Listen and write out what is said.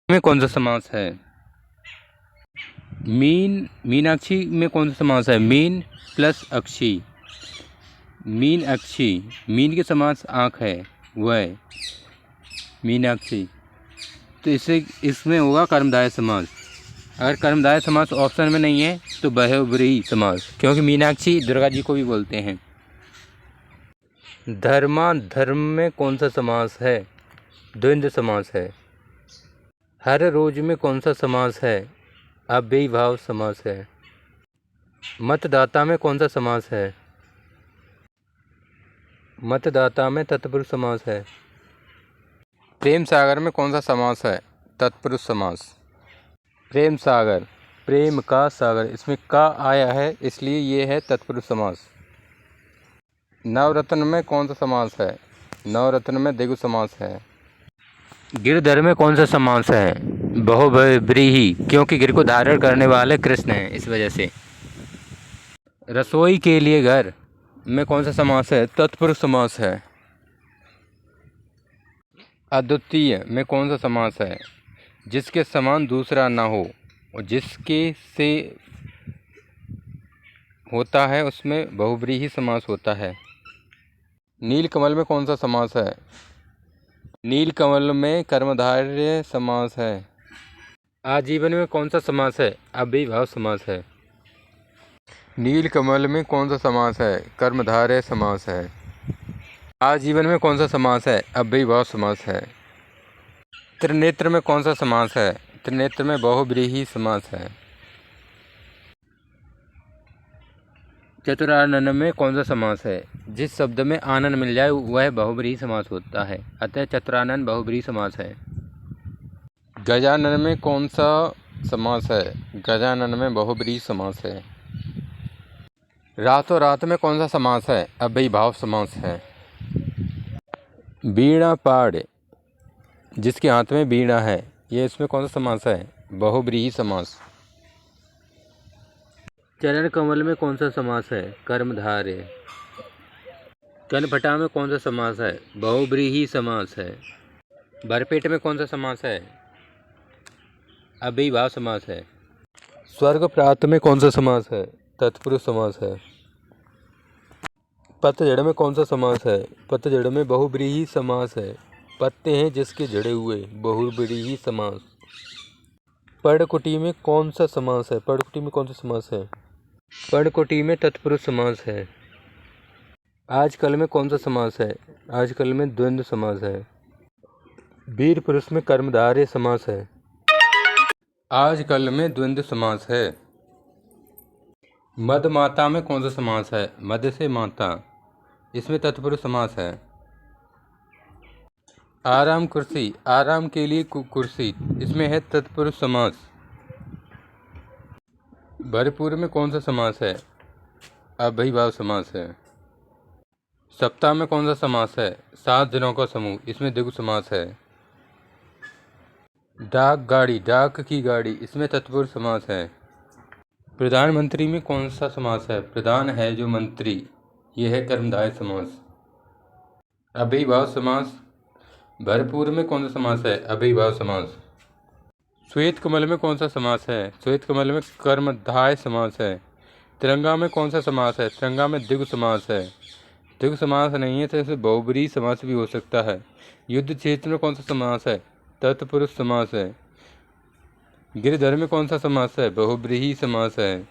में कौन सा समास है? मीनाक्षी में कौन सा समास है? मीन प्लस अक्षी, मीन अक्षी। मीन के समास आँख है, वह मीनाक्षी। तो इसमें होगा कर्मधारय समास। अगर कर्मधारय समास ऑप्शन में नहीं है तो बहुब्रीहि समास, क्योंकि मीनाक्षी दुर्गा जी को भी बोलते हैं। धर्म में कौन सा समास है? द्वंद्व समास है। हर रोज में कौन सा समास है? अव्ययीभाव समास है। मतदाता में कौन सा समास है? मतदाता में तत्पुरुष समास है। प्रेम सागर में कौन सा समास है? तत्पुरुष समास। प्रेम सागर, प्रेम का सागर, इसमें का आया है इसलिए ये है तत्पुरुष समास। नवरत्न में कौन सा समास है? नवरत्न में द्विगु समास है। गिरधर में कौन सा समास है? बहुब्रीहि, क्योंकि गिर को धारण करने वाले कृष्ण हैं, इस वजह से। रसोई के लिए घर में कौन सा समास है? तत्पुरुष समास है। अद्वितीय में कौन सा समास है? जिसके समान दूसरा ना हो, और जिसके से होता है उसमें बहुब्रीहि समास होता है। नीलकमल में कौन सा समास है? नीलकमल में कर्मधारय समास है। आजीवन में कौन सा समास है? अव्ययीभाव समास है। नीलकमल में कौन सा समास है? कर्मधारय समास है। आजीवन में कौन सा समास है? अव्ययीभाव समास है। त्रिनेत्र में कौन सा समास है? त्रिनेत्र में बहुब्रीहि समास है। चतुरानन में कौन सा समास है? जिस शब्द में आनन मिल जाए वह बहुब्रीहि समास होता है, अतः चतुरानन बहुब्रीहि समास है। गजानन में कौन सा समास है? गजानन में बहुब्रीहि समास है। रातों रात में कौन सा समास है? अव्ययीभाव समास है। वीणा पाड़, जिसके हाथ में वीणा है, ये इसमें कौन सा समास है? बहुब्रीहि समास। चरण कमल में कौन सा समास है? कर्मधारय। कनपटा में कौन सा समास है? बहुब्रीहि समास है। भरपेट में कौन सा समास है? अव्ययीभाव समास है। स्वर्ग प्राप्त में कौन सा समास है? तत्पुरुष समास है। पतझड़ में कौन सा समास है? पतझड़ में बहुब्रीहि समास है। पत्ते हैं जिसके झड़े हुए, बहुब्रीहि समास। पर्णकुटी में कौन सा समास है? पर्णकुटी में कौन सा समास है? पर्णकुटी में तत्पुरुष समास है। आजकल में कौन सा समास है? आजकल में द्वंद्व समास है। वीर पुरुष में कर्मधारय समास है। आजकल में द्वंद्व समास है। मदमाता में कौन सा समास है? मद से माता, इसमें तत्पुरुष समास है। आराम कुर्सी, आराम के लिए कुर्सी, इसमें है तत्पुरुष समास। भरपूर में कौन सा समास है? अव्ययीभाव समास है। सप्ताह में कौन सा समास है? 7 दिनों का समूह, इसमें द्विगु समास है। डाक गाड़ी, डाक की गाड़ी, इसमें तत्पुरुष समास है। प्रधानमंत्री में कौन सा समास है? प्रधान है जो मंत्री, यह है कर्मधारय समास। अव्ययीभाव समास। भरपूर में कौन सा समास है? अव्ययीभाव समास। श्वेत कमल में कौन सा समास है? श्वेत कमल में कर्मधारय समास है। तिरंगा में कौन सा समास है? तिरंगा में द्विगु समास है। द्विगु समास नहीं है तो इसे बहुब्रीहि समास भी हो सकता है। युद्ध क्षेत्र में कौन सा समास है? तत्पुरुष समास है। गिरधर में कौन सा समास है? बहुब्रीहि समास है।